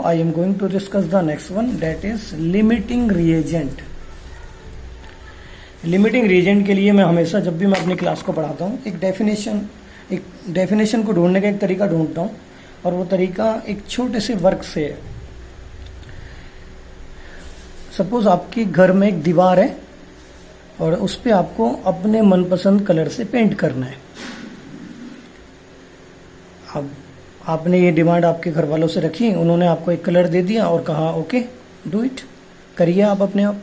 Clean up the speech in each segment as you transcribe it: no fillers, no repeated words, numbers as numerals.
I am going to discuss the next one, that is limiting reagent. Limiting reagent के लिए मैं हमेशा जब भी मैं अपनी क्लास को पढ़ाता हूँ एक डेफिनेशन को ढूंढने का एक तरीका ढूंढता हूँ, और वो तरीका एक छोटे से वर्क से है। सपोज आपके घर में एक दीवार है और उस पर आपको अपने मनपसंद कलर से पेंट करना है। अब आपने ये डिमांड आपके घर वालों से रखी, उन्होंने आपको एक कलर दे दिया और कहा ओके डू इट, करिए आप अपने आप।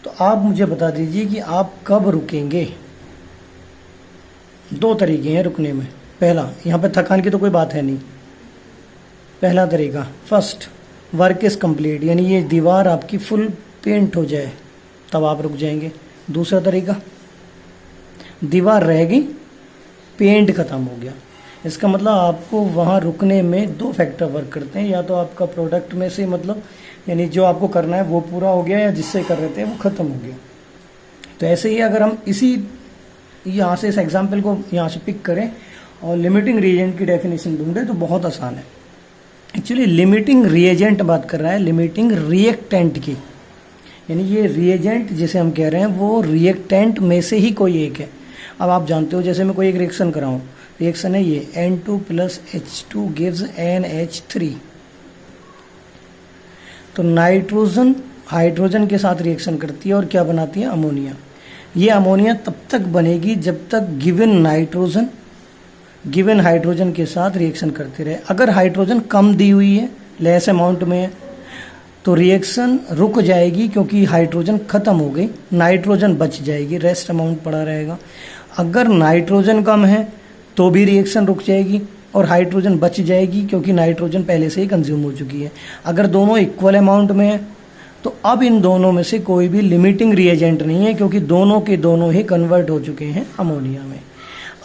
तो आप मुझे बता दीजिए कि आप कब रुकेंगे। दो तरीके हैं रुकने में। पहला, यहाँ पे थकान की तो कोई बात है नहीं। पहला तरीका, फर्स्ट वर्क इज कंप्लीट, यानी ये दीवार आपकी फुल पेंट हो जाए तब आप रुक जाएंगे। दूसरा तरीका, दीवार रह गई, पेंट खत्म हो गया। इसका मतलब आपको वहाँ रुकने में दो फैक्टर वर्क करते हैं, या तो आपका प्रोडक्ट में से मतलब यानी जो आपको करना है वो पूरा हो गया, या जिससे कर रहे थे वो खत्म हो गया। तो ऐसे ही अगर हम इसी यहाँ से इस एग्जाम्पल को यहाँ से पिक करें और लिमिटिंग रिएजेंट की डेफिनेशन ढूंढें तो बहुत आसान है। एक्चुअली लिमिटिंग रिएजेंट बात कर रहा है लिमिटिंग रिएक्टेंट की, यानी ये रिएजेंट जिसे हम कह रहे हैं वो रिएक्टेंट में से ही कोई एक है। अब आप जानते हो, जैसे मैं कोई एक रिएक्शन कराऊँ, रिएक्शन है ये N2 + H2 गिव्स NH3। तो नाइट्रोजन हाइड्रोजन के साथ रिएक्शन करती है और क्या बनाती है, अमोनिया। ये अमोनिया तब तक बनेगी जब तक गिवन हाइड्रोजन के साथ रिएक्शन करते रहे। अगर हाइड्रोजन कम दी हुई है, लेस अमाउंट में है, तो रिएक्शन रुक जाएगी क्योंकि हाइड्रोजन खत्म हो गई, नाइट्रोजन बच जाएगी, रेस्ट अमाउंट पड़ा रहेगा। अगर नाइट्रोजन कम है तो भी रिएक्शन रुक जाएगी और हाइड्रोजन बच जाएगी क्योंकि नाइट्रोजन पहले से ही कंज्यूम हो चुकी है। अगर दोनों इक्वल अमाउंट में है तो अब इन दोनों में से कोई भी लिमिटिंग रिएजेंट नहीं है, क्योंकि दोनों के दोनों ही कन्वर्ट हो चुके हैं अमोनिया में।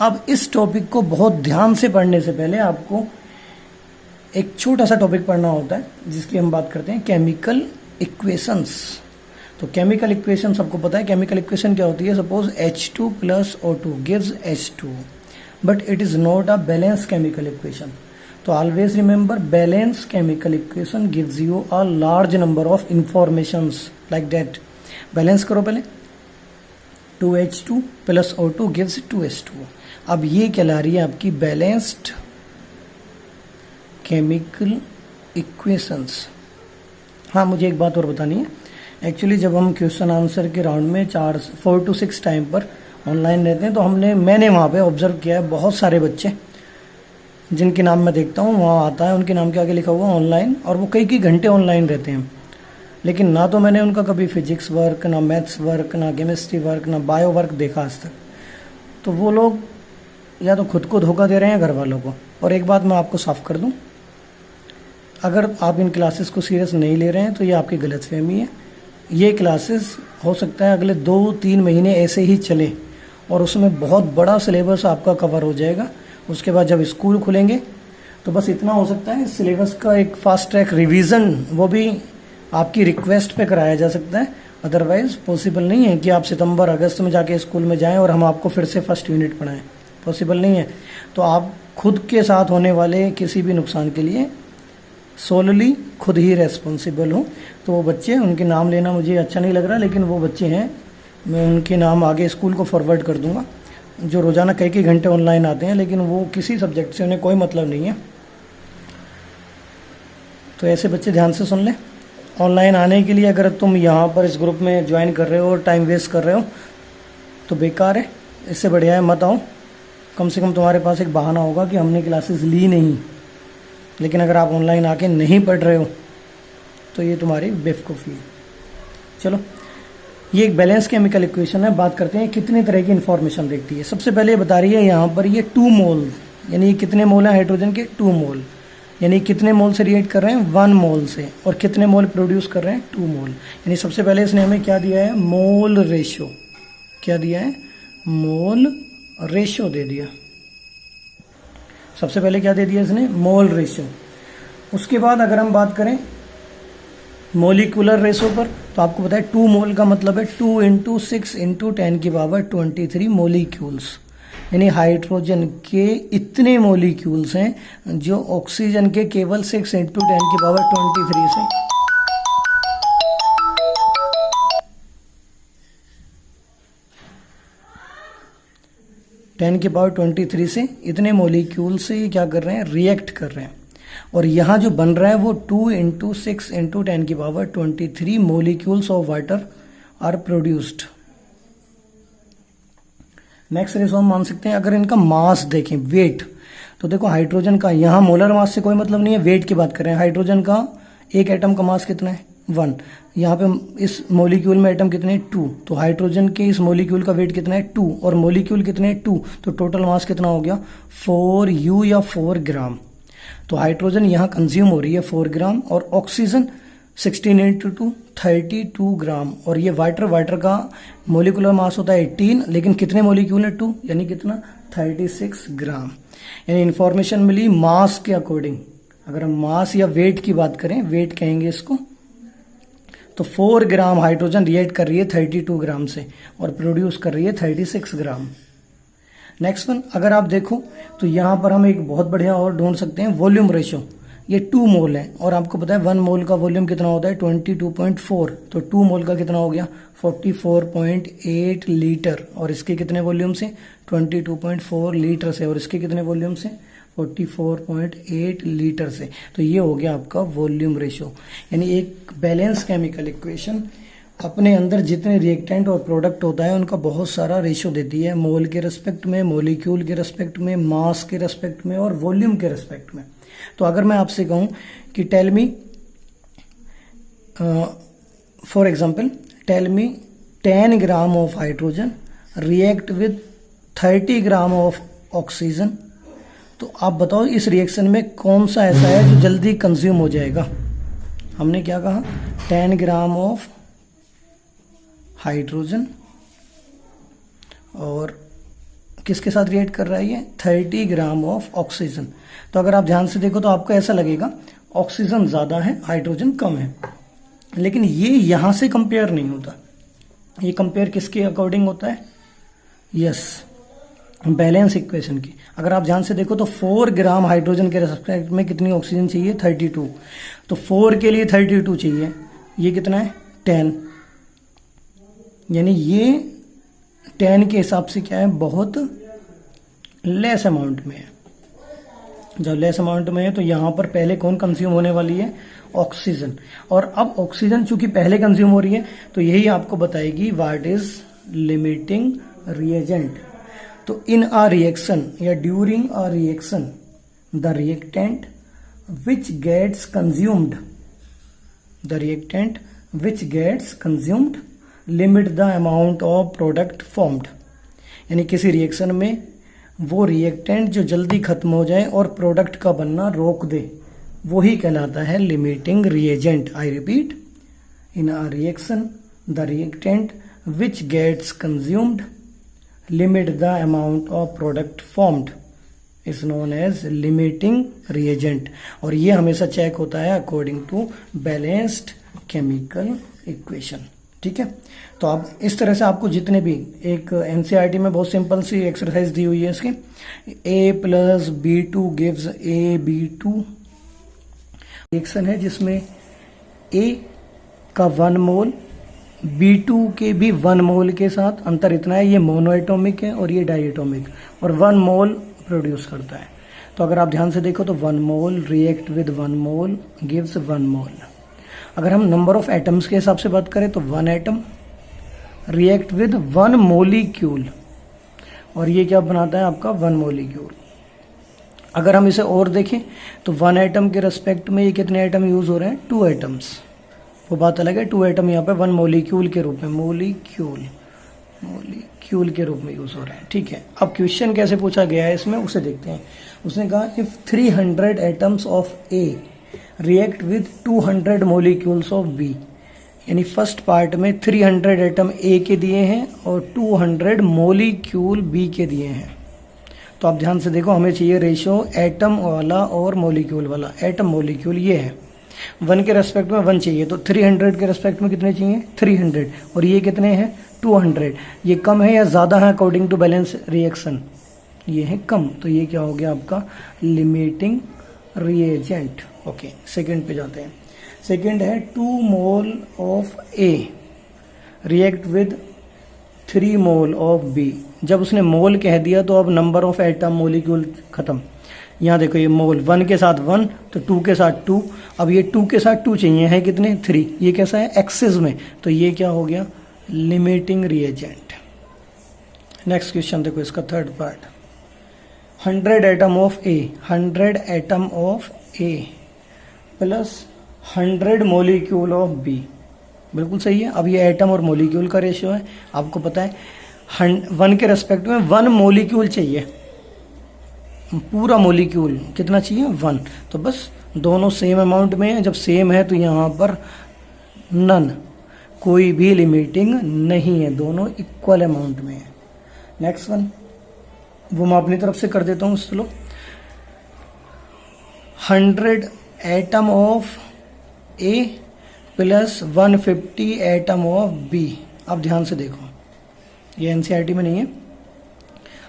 अब इस टॉपिक को बहुत ध्यान से पढ़ने से पहले आपको एक छोटा सा टॉपिक पढ़ना होता है जिसकी हम बात करते हैं केमिकल इक्वेशंस। तो केमिकल इक्वेशन सबको पता है। केमिकल इक्वेशन क्या होती है, suppose H2 + O2 gives H2, but it is not a balanced chemical equation. So always remember, balanced chemical equation gives you a large number of informations like that. Balance करो पहले, 2H2 + O2 gives 2H2। अब ये कहला रही है आपकी balanced chemical equations. हाँ, मुझे एक बात और बतानी है। एक्चुअली जब हम क्वेश्चन आंसर के राउंड में 4 to 6 टाइम पर ऑनलाइन रहते हैं तो मैंने वहाँ पे ऑब्जर्व किया है बहुत सारे बच्चे जिनके नाम मैं देखता हूँ, वहाँ आता है उनके नाम के आगे लिखा हुआ ऑनलाइन, और वो कई घंटे ऑनलाइन रहते हैं, लेकिन ना तो मैंने उनका कभी फिजिक्स वर्क, ना मैथ्स वर्क, ना केमिस्ट्री वर्क, ना बायो वर्क देखा आज तक। तो वो लोग या तो खुद को धोखा दे रहे हैं घर वालों को। और एक बात मैं आपको साफ कर दूँ, अगर आप इन क्लासेस को सीरियस नहीं ले रहे हैं तो ये आपकी गलतफहमी है। ये क्लासेस हो सकता है अगले 2-3 महीने ऐसे ही चले और उसमें बहुत बड़ा सिलेबस आपका कवर हो जाएगा। उसके बाद जब स्कूल खुलेंगे तो बस इतना हो सकता है, सिलेबस का एक फास्ट ट्रैक रिवीजन वो भी आपकी रिक्वेस्ट पे कराया जा सकता है। अदरवाइज पॉसिबल नहीं है कि आप सितंबर अगस्त में जाके स्कूल में जाएं और हम आपको फिर से फर्स्ट यूनिट पढ़ाएं, पॉसिबल नहीं है। तो आप खुद के साथ होने वाले किसी भी नुकसान के लिए सोलली खुद ही रेस्पॉन्सिबल हो। तो वो बच्चे, उनके नाम लेना मुझे अच्छा नहीं लग रहा, लेकिन वो बच्चे हैं, मैं उनके नाम आगे स्कूल को फॉरवर्ड कर दूंगा, जो रोज़ाना कई घंटे ऑनलाइन आते हैं लेकिन वो किसी सब्जेक्ट से उन्हें कोई मतलब नहीं है। तो ऐसे बच्चे ध्यान से सुन लें। ऑनलाइन आने के लिए अगर तुम यहाँ पर इस ग्रुप में ज्वाइन कर रहे हो और टाइम वेस्ट कर रहे हो तो बेकार है, इससे बढ़िया है मत आओ। कम से कम तुम्हारे पास एक बहाना होगा कि हमने क्लासेस ली नहीं। लेकिन अगर आप ऑनलाइन आके नहीं पढ़ रहे हो तो ये तुम्हारी बेवकूफ़ी है। चलो, ये एक बैलेंस केमिकल इक्वेशन है। बात करते हैं कितने तरह की इन्फॉर्मेशन देखती है। सबसे पहले बता रही है यहाँ पर ये 2 मोल, यानी कितने मोल हैं हाइड्रोजन के, 2 मोल, यानी कितने मोल से रिएक्ट कर रहे हैं, 1 मोल से, और कितने मोल प्रोड्यूस कर रहे हैं, 2 मोल। यानी सबसे पहले इसने हमें क्या दिया है, मोल रेशो। क्या दिया है, मोल रेशो दे दिया। सबसे पहले क्या दे दिया इसने, मोल रेशो। उसके बाद अगर हम बात करें मोलिकुलर रेशो पर, तो आपको पता है 2 मोल का मतलब है 2 × 6 × 10⁻23 मोलिक्यूल्स, यानी हाइड्रोजन के इतने मॉलिक्यूल्स हैं जो ऑक्सीजन के केवल 6 × 10⁻23 से 10⁻23 से इतने मॉलिक्यूल से ये क्या कर रहे हैं, रिएक्ट कर रहे हैं। और यहाँ जो बन रहा है वो 2 × 6 × 10⁻23 molecules of water are produced. Next ratio हम मान सकते हैं, अगर इनका मास देखें, वेट, तो देखो हाइड्रोजन का यहाँ मोलर मास से कोई मतलब नहीं है, वेट की बात कर रहे हैं। हाइड्रोजन का एक एटम का मास कितना है, 1। यहाँ पे इस मॉलिक्यूल में एटम कितने, 2। तो हाइड्रोजन के इस मॉलिक्यूल का वेट कितना है, 2, और मॉलिक्यूल कितने, 2। तो टोटल मास कितना हो गया, 4U या 4 ग्राम। तो हाइड्रोजन यहाँ कंज्यूम हो रही है 4 ग्राम, और ऑक्सीजन 16 × 2 32 ग्राम। और ये वाटर का मोलिकुलर मास होता है 18, लेकिन कितने मोलिक्यूल है, 2, यानी कितना, 36 ग्राम। यानी इंफॉर्मेशन मिली मास के अकॉर्डिंग। अगर हम मास या वेट की बात करें, वेट कहेंगे इसको, तो 4 ग्राम हाइड्रोजन रिएक्ट कर रही है 32 ग्राम से और प्रोड्यूस कर रही है 36 ग्राम। नेक्स्ट वन, अगर आप देखो तो यहां पर हम एक बहुत बढ़िया और ढूंढ सकते हैं, वॉल्यूम रेशो। ये 2 मोल है और आपको पता है 1 मोल का वॉल्यूम कितना होता है, 22.4। तो 2 मोल का कितना हो गया, 44.8 लीटर। और इसके कितने वॉल्यूम से, 22.4 लीटर से, और इसके कितने वॉल्यूम से, 44.8 लीटर से। तो ये हो गया आपका वॉल्यूम रेशो। यानी एक बैलेंस केमिकल इक्वेशन अपने अंदर जितने रिएक्टेंट और प्रोडक्ट होता है उनका बहुत सारा रेशो देती है, मोल के रेस्पेक्ट में, मॉलिक्यूल के रेस्पेक्ट में, मास के रेस्पेक्ट में और वॉल्यूम के रेस्पेक्ट में। तो अगर मैं आपसे कहूं कि tell me, for example, tell me 10 gram of hydrogen react with 30 gram of oxygen, तो आप बताओ इस रिएक्शन में कौन सा ऐसा है जो जल्दी कंज्यूम हो जाएगा। हमने क्या कहा, 10 ग्राम ऑफ हाइड्रोजन और किसके साथ रिएक्ट कर रहा है ये, 30 ग्राम ऑफ ऑक्सीजन। तो अगर आप ध्यान से देखो तो आपको ऐसा लगेगा ऑक्सीजन ज्यादा है, हाइड्रोजन कम है, लेकिन ये यहां से कंपेयर नहीं होता। ये कंपेयर किसके अकॉर्डिंग होता है, यस, बैलेंस इक्वेशन की। अगर आप ध्यान से देखो तो 4 ग्राम हाइड्रोजन के रेस्पेक्ट में कितनी ऑक्सीजन चाहिए, 32। तो 4 के लिए 32 चाहिए, ये कितना है, 10। यानी ये 10 के हिसाब से क्या है, बहुत लेस अमाउंट में है। जब लेस अमाउंट में है तो यहां पर पहले कौन कंज्यूम होने वाली है, ऑक्सीजन। और अब ऑक्सीजन चूंकि पहले कंज्यूम हो रही है तो यही आपको बताएगी व्हाट इज लिमिटिंग रिएजेंट। तो इन अ रिएक्शन या during a reaction the reactant which gets consumed, the reactant which gets consumed limit the amount of product formed. यानी किसी रिएक्शन में वो रिएक्टेंट जो जल्दी खत्म हो जाए और प्रोडक्ट का बनना रोक दे, वही कहलाता है limiting reagent. I repeat, in a reaction the reactant which gets consumed limit the amount of product formed is known as limiting reagent. और ये हमेशा चेक होता है according to balanced chemical equation. ठीक है, तो अब इस तरह से आपको जितने भी, एक एनसीईआरटी में बहुत सिंपल सी एक्सरसाइज दी हुई है इसकी, A + B2 gives AB2 reaction है जिसमें A का 1 मोल B2 के भी 1 मोल के साथ, अंतर इतना है ये मोनोएटॉमिक है और ये डाइएटॉमिक, और 1 मोल प्रोड्यूस करता है। तो अगर आप ध्यान से देखो तो 1 मोल रिएक्ट विद 1 मोल गिव्स 1 मोल। अगर हम नंबर ऑफ एटम्स के हिसाब से बात करें तो 1 एटम रिएक्ट विद 1 मोलिक्यूल, और ये क्या बनाता है आपका 1 मोलिक्यूल। अगर हम इसे और देखें तो 1 एटम के रेस्पेक्ट में ये कितने एटम यूज हो रहे हैं, 2 एटम्स। वो बात अलग है, 2 एटम यहाँ पे 1 मोलिक्यूल के रूप में, मोलिक्यूल के रूप में यूज हो रहे हैं। ठीक है, अब क्वेश्चन कैसे पूछा गया है इसमें उसे देखते हैं। उसने कहा if 300 atoms of A react with 200 molecules of B, यानी फर्स्ट पार्ट में 300 एटम ए के दिए हैं और 200 मोलिक्यूल बी के दिए हैं। तो आप ध्यान से देखो, हमें चाहिए रेशो एटम वाला और मोलिक्यूल वाला। एटम मोलिक्यूल ये है, 1 के रेस्पेक्ट में 1 चाहिए, तो 300 के रेस्पेक्ट में कितने चाहिए, 300, और ये कितने हैं, 200। ये कम है या ज्यादा है अकॉर्डिंग टू बैलेंस रिएक्शन, ये है कम, तो ये क्या हो गया आपका लिमिटिंग रिएजेंट। ओके, सेकंड पे जाते हैं। सेकंड है 2 mole of A react with 3 mole of B. जब उसने मोल कह दिया तो अब नंबर ऑफ एटम मोलिक्यूल खत्म। यहाँ देखो ये मोल 1 के साथ 1 तो 2 के साथ 2, अब ये 2 के साथ 2 चाहिए है कितने 3, ये कैसा है एक्सेस में, तो ये क्या हो गया लिमिटिंग रिएजेंट। नेक्स्ट क्वेश्चन देखो इसका third part, 100 atom of A, 100 atom of A plus 100 molecule of B. बिल्कुल सही है। अब ये एटम और मोलिक्यूल का रेशियो है, आपको पता है 1 के रेस्पेक्ट में 1 मोलिक्यूल चाहिए, पूरा मोलिक्यूल कितना चाहिए 1, तो बस दोनों सेम अमाउंट में है। जब सेम है तो यहाँ पर नन, कोई भी लिमिटिंग नहीं है, दोनों इक्वल अमाउंट में है। नेक्स्ट वन वो मैं अपनी तरफ से कर देता हूँ, चलो 100 atom of A plus 150 atom of B. अब ध्यान से देखो, ये एनसीईआरटी में नहीं है।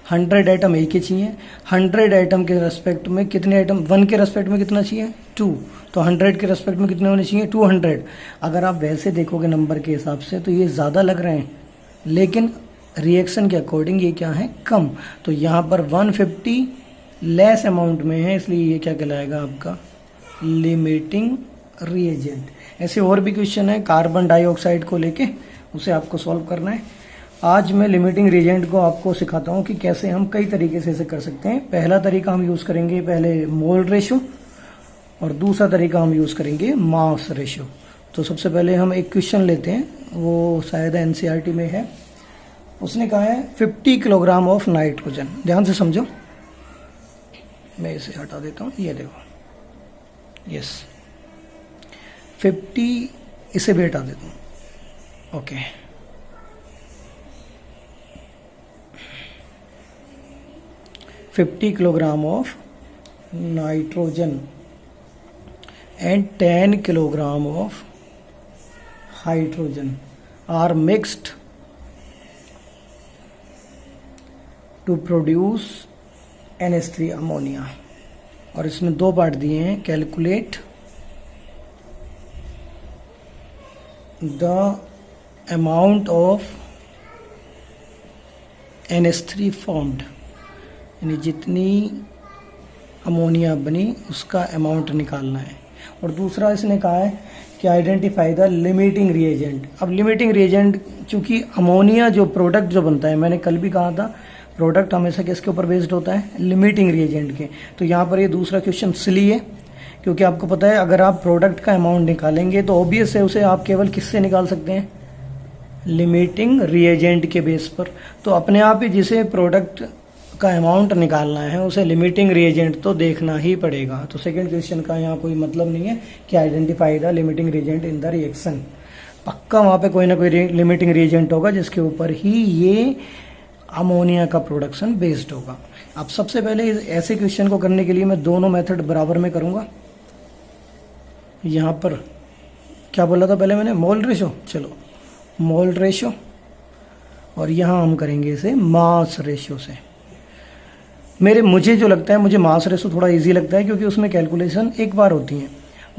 100 एटम ए के चाहिए, 100 एटम के रेस्पेक्ट में कितने एटम, 1 के रेस्पेक्ट में कितना चाहिए 2, तो 100 के रेस्पेक्ट में कितने होने चाहिए 200। अगर आप वैसे देखोगे नंबर के हिसाब से तो ये ज़्यादा लग रहे हैं, लेकिन रिएक्शन के अकॉर्डिंग ये क्या है कम, तो यहाँ पर 150 लेस अमाउंट में है, इसलिए ये क्या कहलाएगा आपका लिमिटिंग रिएजेंट। ऐसे और भी क्वेश्चन है कार्बन डाइऑक्साइड को लेके, उसे आपको सॉल्व करना है। आज मैं लिमिटिंग रिएजेंट को आपको सिखाता हूँ कि कैसे हम कई तरीके से इसे कर सकते हैं। पहला तरीका हम यूज़ करेंगे पहले मोल रेशो, और दूसरा तरीका हम यूज़ करेंगे मास रेशो। तो सबसे पहले हम एक क्वेश्चन लेते हैं, वो शायद एनसीईआरटी में है। उसने कहा है 50 किलोग्राम ऑफ नाइट्रोजन। ध्यान से समझो, मैं इसे हटा देता हूँ, ये देखो यस 50, इसे भी हटा देता हूँ। Okay, $50 kilogram of nitrogen and 10 kilogram of hydrogen are mixed to produce NH3 ammonia। और इसमें 2 पार्ट दिए हैं, calculate the amount of NH3 formed, यानी जितनी अमोनिया बनी उसका अमाउंट निकालना है। और दूसरा इसने कहा है कि आइडेंटिफाई द लिमिटिंग रिएजेंट। अब लिमिटिंग रिएजेंट, चूंकि अमोनिया जो प्रोडक्ट जो बनता है, मैंने कल भी कहा था प्रोडक्ट हमेशा किसके ऊपर बेस्ड होता है लिमिटिंग रिएजेंट के, तो यहाँ पर ये दूसरा क्वेश्चन इसलिए क्योंकि आपको पता है अगर आप प्रोडक्ट का अमाउंट निकालेंगे तो ऑब्वियस है उसे आप केवल किससे निकाल सकते हैं लिमिटिंग रिएजेंट के बेस पर। तो अपने आप ही जिसे प्रोडक्ट का अमाउंट निकालना है उसे लिमिटिंग रिएजेंट तो देखना ही पड़ेगा। तो सेकंड क्वेश्चन का यहाँ कोई मतलब नहीं है कि identify the limiting reagent in the reaction, पक्का वहाँ पे कोई ना कोई लिमिटिंग रिएजेंट होगा जिसके ऊपर ही ये अमोनिया का प्रोडक्शन बेस्ड होगा। अब सबसे पहले ऐसे क्वेश्चन को करने के लिए मैं दोनों मेथड बराबर में करूँगा। यहाँ पर क्या बोला था पहले मैंने मोल रेशो, चलो मोल रेशो, और यहाँ हम करेंगे इसे मास रेशो से। मुझे जो लगता है, मुझे मास रेशो थोड़ा इजी लगता है क्योंकि उसमें कैलकुलेशन एक बार होती है।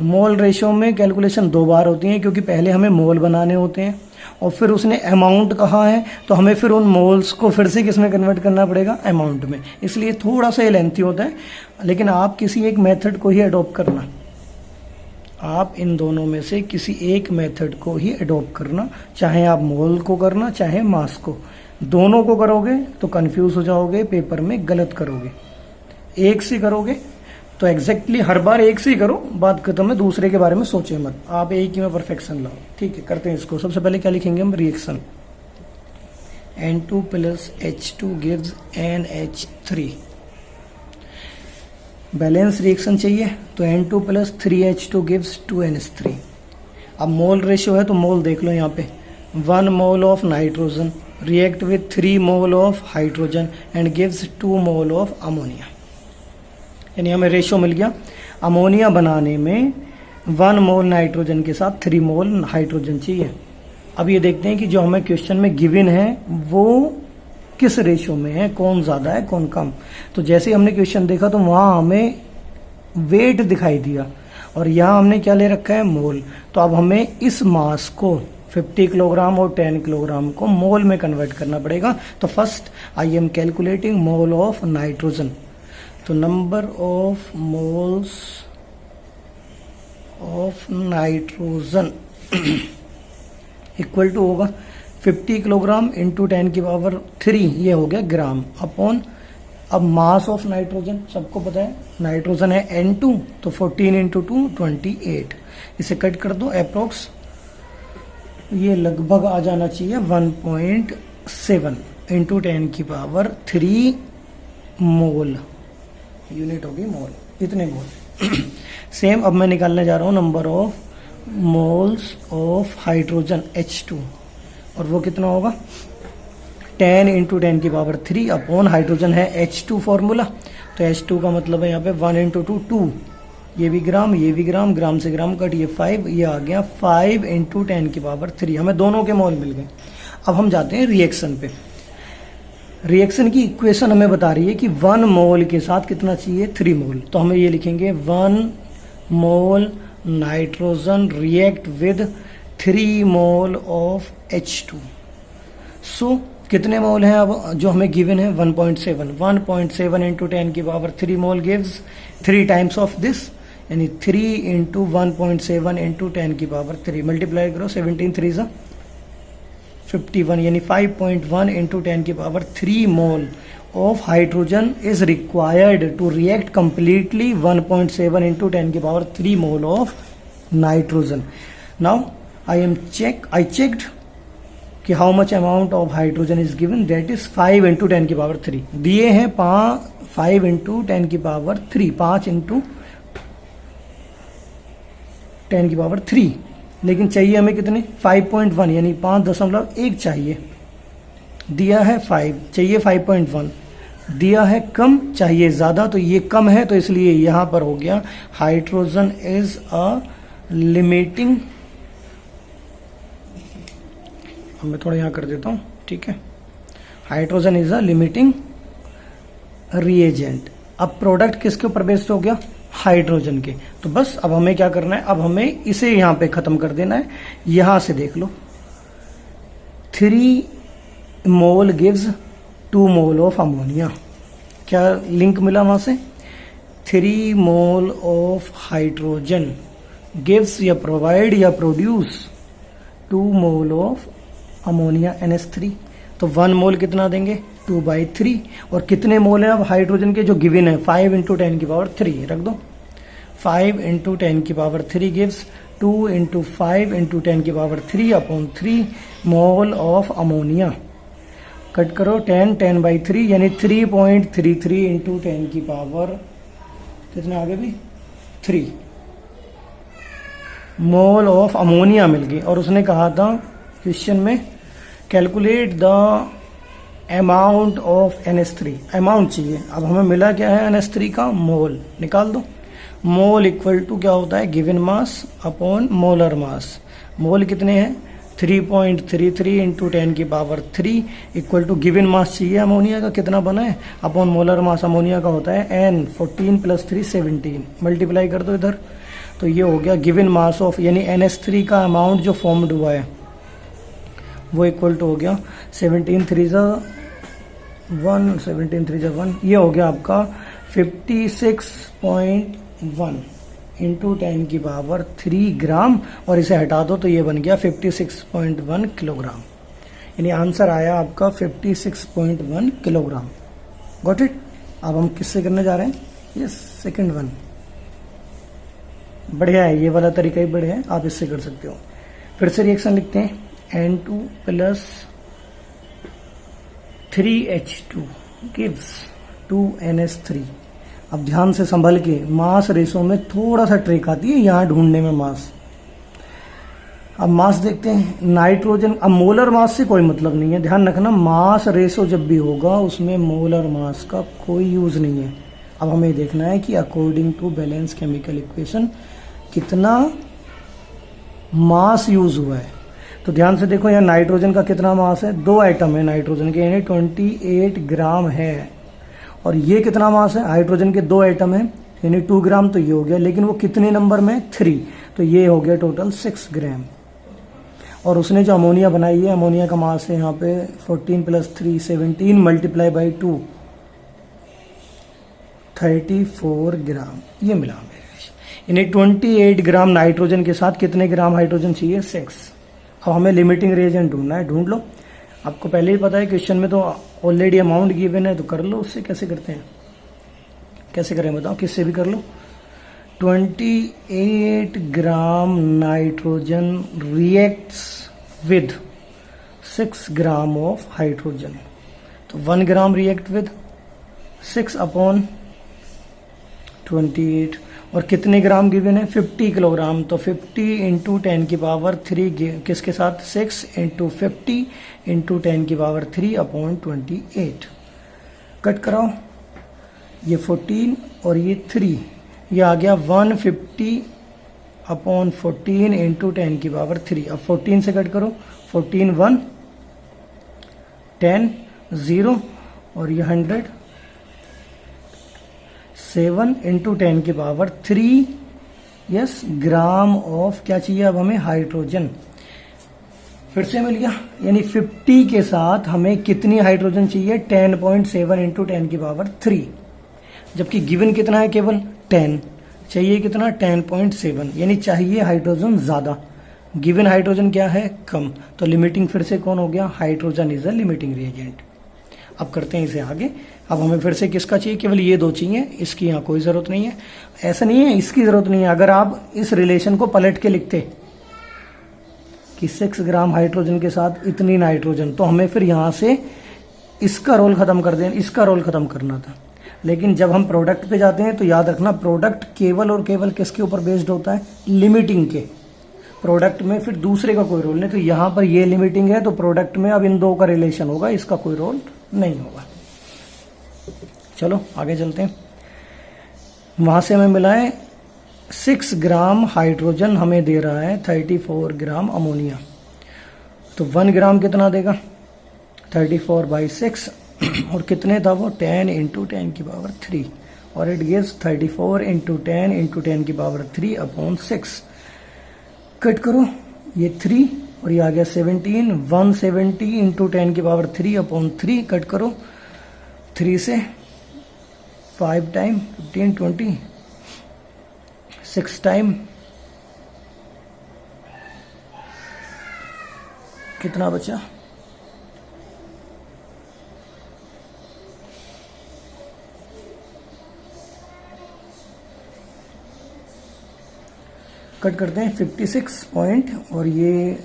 मोल रेशो में कैलकुलेशन 2 बार होती है क्योंकि पहले हमें मोल बनाने होते हैं और फिर उसने अमाउंट कहा है तो हमें फिर उन मोल्स को फिर से किस में कन्वर्ट करना पड़ेगा अमाउंट में, इसलिए थोड़ा सा ये लेंथी होता है। लेकिन आप किसी एक मेथड को ही अडॉप्ट करना, आप इन दोनों में से किसी एक मेथड को ही अडॉप्ट करना, चाहे आप मोल को करना चाहे मास को। दोनों को करोगे तो कंफ्यूज हो जाओगे, पेपर में गलत करोगे। एक से करोगे तो एग्जैक्टली हर बार एक से ही करो, बात खत्म है, दूसरे के बारे में सोचे मत, आप एक ही में परफेक्शन लाओ। ठीक है, करते हैं इसको। सबसे पहले क्या लिखेंगे हम reaction, N2 plus H2 gives NH3। Balance reaction चाहिए तो N2 plus 3H2 gives 2NH3। अब मोल रेशियो है तो मोल देख लो यहाँ पे, 1 मोल of nitrogen react with 3 mole of hydrogen and gives 2 mole of ammonia. यानी हमें रेशियो मिल गया, अमोनिया बनाने में 1 मोल नाइट्रोजन के साथ 3 मोल हाइड्रोजन चाहिए। अब ये देखते हैं कि जो हमें क्वेश्चन में गिवन है वो किस रेशियो में है, कौन ज्यादा है कौन कम। तो जैसे ही हमने क्वेश्चन देखा तो वहां हमें वेट दिखाई दिया और यहाँ हमने क्या ले रखा है, मोल। तो अब हमें इस मास को 50 किलोग्राम और 10 किलोग्राम को मोल में कन्वर्ट करना पड़ेगा। तो first I am calculating mole of nitrogen. तो number of moles of nitrogen equal to होगा 50 किलोग्राम इंटू 10 की पावर 3, ये हो गया ग्राम, अपॉन अब मास ऑफ नाइट्रोजन सबको पता है नाइट्रोजन है N2, तो 14 इंटू 2 28। इसे कट कर दो अप्रोक्स, ये लगभग आ जाना चाहिए 1.7 इंटू 10 की पावर 3 मोल, यूनिट होगी मोल, इतने मोल। सेम अब मैं निकालने जा रहा हूं number of moles of hydrogen H2, और वो कितना होगा 10 इंटू 10 की पावर 3 अपॉन हाइड्रोजन है H2 फॉर्मूला। तो H2 का मतलब है यहाँ पे 1 इंटू 2 2, ये भी ग्राम ये भी ग्राम, ग्राम से ग्राम कट, ये 5, ये आ गया 5 इंटू 10 की पावर 3। हमें दोनों के मोल मिल गए। अब हम जाते हैं रिएक्शन पे। रिएक्शन की इक्वेशन हमें बता रही है कि 1 मोल के साथ कितना चाहिए 3 मोल। तो हमें ये लिखेंगे 1 mole nitrogen react with 3 mole of H2। सो कितने मोल हैं अब जो हमें गिवन है 1.7 इंटू 10 की power 3 mole gives 3 times of this, यानी 3 इंटू 1.7 इंटू 10 की पावर 3, मल्टीप्लाई करो 17 3 सा 51, यानी 5.1 इंटू 10 की power 3 mole of hydrogen is required to react completely 1.7 into 10 की power 3 mole of nitrogen. Now I checked कि how much amount of hydrogen is given, that is 5 into 10 की power 3 दिए हैं 5 into 10 की पावर 3, 5 इंटू 10 की power 3, लेकिन चाहिए हमें कितने 5.1, यानी 5.1 चाहिए, दिया है 5, चाहिए 5.1, दिया है कम चाहिए ज्यादा, तो ये कम है तो इसलिए यहां पर हो गया हाइड्रोजन इज अ लिमिटिंग, मैं थोड़ा यहां कर देता हूं, ठीक है, hydrogen is a limiting reagent. अब प्रोडक्ट किसके ऊपर बेस्ड हो गया, हाइड्रोजन के। तो बस अब हमें क्या करना है, अब हमें इसे यहां पे खत्म कर देना है। यहां से देख लो 3 मोल गिव्स 2 मोल ऑफ अमोनिया, क्या लिंक मिला वहां से, 3 मोल ऑफ हाइड्रोजन गिव्स या प्रोवाइड या produce 2 mole of ammonia NH3। तो 1 मोल कितना देंगे 2/3, और कितने मोल हैं अब हाइड्रोजन के जो गिवन है 5 इंटू 10 की पावर 3, रख दो 5 इंटू 10 की पावर 3 गिव्स 2 इंटू 5 इंटू 10 की power 3 upon 3 mole of ammonia. Cut करो 10/3, यानी 3.33 इंटू 10 की पावर कितना आगे भी 3 मोल ऑफ अमोनिया मिल गई। और उसने कहा था क्वेश्चन में calculate the amount of NH3, amount चाहिए। अब हमें मिला क्या है NH3 का मोल, निकाल दो। मोल इक्वल टू क्या होता है given mass upon molar mass. Mole कितने हैं 3.33 इंटू 10 की power 3 equal to given mass चाहिए अमोनिया का कितना बना है अपॉन मोलर मास अमोनिया का होता है N, 14 + 3 17, मल्टीप्लाई कर दो इधर। तो ये हो गया गिवन मास ऑफ, यानी NH3 का अमाउंट जो फॉर्म्ड हुआ है वो इक्वल टू हो गया 17 3 1, ये हो गया आपका 56.1 इंटू 10 की पावर 3 ग्राम, और इसे हटा दो तो ये बन गया 56.1 किलोग्राम, यानी आंसर आया आपका 56.1 किलोग्राम। Got it. अब हम किससे करने जा रहे हैं, ये सेकंड वन बढ़िया है, ये वाला तरीका ही बढ़िया है, आप इससे कर सकते हो। फिर से रिएक्शन लिखते हैं N2 + 3H2 gives 2NH3। अब ध्यान से संभल के, मास रेशो में थोड़ा सा ट्रिक आती है यहां ढूंढने में मास। अब मास देखते हैं नाइट्रोजन, अब मोलर मास से कोई मतलब नहीं है, ध्यान रखना मास रेशो जब भी होगा उसमें मोलर मास का कोई यूज नहीं है। अब हमें देखना है कि according to balance chemical equation कितना मास यूज हुआ है। तो ध्यान से देखो, यहाँ नाइट्रोजन का कितना मास है, 2 आइटम है नाइट्रोजन के, यानी 28 ग्राम है। और ये कितना मास है, हाइड्रोजन के 2 आइटम है यानी 2 ग्राम, तो ये हो गया। लेकिन वो कितने नंबर में, 3, तो ये हो गया टोटल 6 ग्राम। और उसने जो अमोनिया बनाई है, अमोनिया का मास है यहाँ पे 14 + 3 17 मल्टीप्लाई बाई 2 34 ग्राम, ये मिला हमें। यानी 28 ग्राम नाइट्रोजन के साथ कितने ग्राम हाइड्रोजन चाहिए, 6। अब हमें लिमिटिंग रिएजेंट ढूंढना है, ढूंढ लो। आपको पहले ही पता है क्वेश्चन में तो ऑलरेडी अमाउंट गिवन है, तो कर लो। उससे कैसे करते हैं, कैसे करें बताओ, किससे भी कर लो। 28 gram nitrogen reacts with 6 gram of hydrogen, तो 1 ग्राम रिएक्ट विद 6/28। और कितने ग्राम गिवन है, 50 किलोग्राम, तो 50 × 10⁻³ किसके साथ, 6 × 50 × 10⁻³/28। कट कराओ, ये 14 और ये 3, ये आ गया 150/14 × 10⁻³। अब 14 से कट करो, 14 1 10 0 और ये 100 7 × 10⁻³ यस ग्राम ऑफ, क्या चाहिए अब हमें, हाइड्रोजन। फिर से मिल गया, यानी 50 के साथ हमें कितनी हाइड्रोजन चाहिए, 10.7 × 10⁻³। जबकि गिवन कितना है, केवल 10, चाहिए कितना, 10.7, यानी चाहिए हाइड्रोजन ज्यादा, गिवन हाइड्रोजन क्या है, कम। तो लिमिटिंग फिर से कौन हो गया, hydrogen is a limiting reagent. अब करते हैं इसे आगे। अब हमें फिर से किसका चाहिए, केवल ये 2 चाहिए, इसकी यहाँ कोई जरूरत नहीं है। ऐसा नहीं है इसकी जरूरत नहीं है, अगर आप इस रिलेशन को पलट के लिखते कि 6 ग्राम हाइड्रोजन के साथ इतनी नाइट्रोजन, तो हमें फिर यहां से इसका रोल खत्म कर देना, इसका रोल खत्म करना था। लेकिन जब हम प्रोडक्ट पे जाते हैं तो याद रखना, प्रोडक्ट केवल और केवल किसके ऊपर बेस्ड होता है, लिमिटिंग के। प्रोडक्ट में फिर दूसरे का कोई रोल नहीं। तो यहां पर ये लिमिटिंग है, तो प्रोडक्ट में अब इन 2 का रिलेशन होगा, इसका कोई रोल नहीं होगा। चलो आगे चलते हैं। वहां से हमें मिला है 6 ग्राम हाइड्रोजन, हमें दे रहा है 34 ग्राम अमोनिया। तो 1 ग्राम कितना देगा, 34/6 और कितने था वो, 10 × 10⁻³ और इट गिव्स 34 × 10 × 10⁻³/6। कट करो, ये 3 और ये आ गया 17, 170 × 10⁻³ कट करो, 3 से 5 टाइम 15 20 6 टाइम कितना बचा, कट करते हैं 56 पॉइंट और ये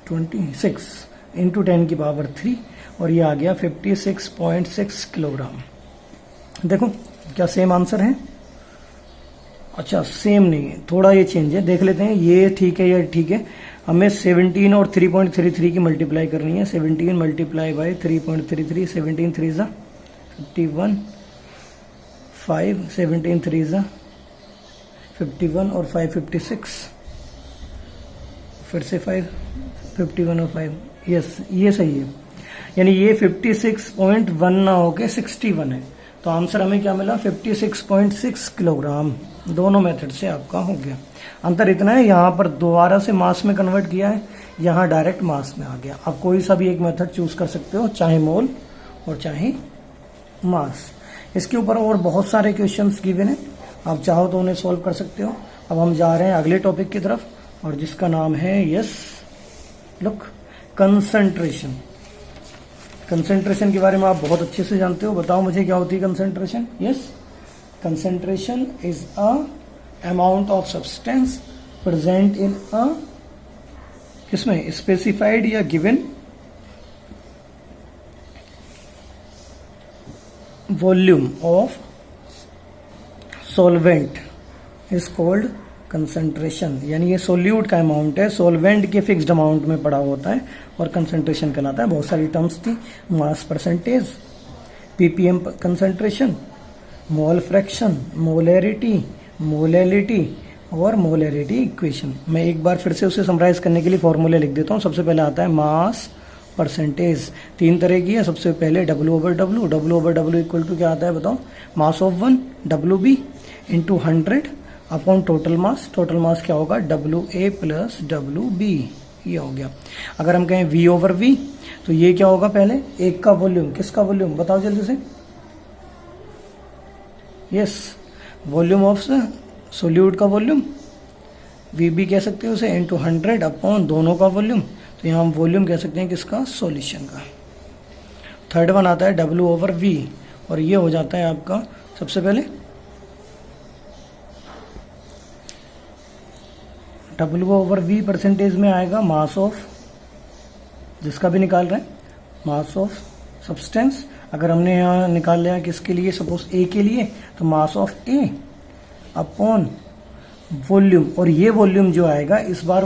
26 × 10⁻³ और ये आ गया 56.6 किलोग्राम। देखो क्या सेम आंसर है, अच्छा सेम नहीं है, थोड़ा ये चेंज है, देख लेते हैं। ये ठीक है, ये ठीक है। हमें 17 और 3.33 की मल्टीप्लाई करनी है। 17 मल्टीप्लाई बाई 3.33, 17 3 ज़ा 51, 5 17 3 ज़ा 51 और 5 56, फिर से 5 51 और 5, यस ये सही है। यानी ये 56.1 ना होके 61 है। तो आंसर हमें क्या मिला, 56.6 किलोग्राम। दोनों मेथड से आपका हो गया। अंतर इतना है, यहाँ पर दोबारा से मास में कन्वर्ट किया है, यहाँ डायरेक्ट मास में आ गया। आप कोई सा भी एक मेथड चूज कर सकते हो, चाहे मोल और चाहे मास। इसके ऊपर और बहुत सारे क्वेश्चंस गिवन है, आप चाहो तो उन्हें सॉल्व कर सकते हो। अब हम जा रहे हैं अगले टॉपिक की तरफ, और जिसका नाम है यस लुक कंसंट्रेशन। कंसंट्रेशन के बारे में आप बहुत अच्छे से जानते हो, बताओ मुझे क्या होती है concentration. Yes, concentration is a amount of substance present in a, किसमें, स्पेसिफाइड या given volume of solvent is called concentration. यानी ये सोल्यूट का अमाउंट है, सॉल्वेंट के फिक्स्ड अमाउंट में पड़ा होता है और कंसंट्रेशन कहलाता है। बहुत सारी टर्म्स थी, mass percentage, ppm concentration, mole fraction, molarity, molality, और मोलैरिटी इक्वेशन। मैं एक बार फिर से उसे समराइज करने के लिए फॉर्मूले लिख देता हूँ। सबसे पहले आता है मास परसेंटेज, 3 तरह की है। सबसे पहले W/W इक्वल टू क्या आता है बताओ, mass of 1 WB into 100 upon total mass. Total mass क्या होगा, WA प्लस WB, ये हो गया। अगर हम कहें V/V तो ये क्या होगा, पहले एक का वॉल्यूम, किसका वॉल्यूम बताओ जल्दी से, यस वॉल्यूम ऑफ सोल्यूट का वॉल्यूम, VB कह सकते हैं उसे, इंटू 100 अपॉन दोनों का वॉल्यूम, तो यहाँ हम वॉल्यूम कह सकते हैं किसका, सॉल्यूशन का। थर्ड वन आता है W/V और ये हो जाता है आपका, सबसे पहले W/V परसेंटेज में आएगा मास ऑफ, जिसका भी निकाल रहे हैं, मास ऑफ सब्सटेंस। अगर हमने यहाँ निकाल लिया किसके लिए, सपोज A के लिए, तो mass of A upon volume, और ये वॉल्यूम जो आएगा इस बार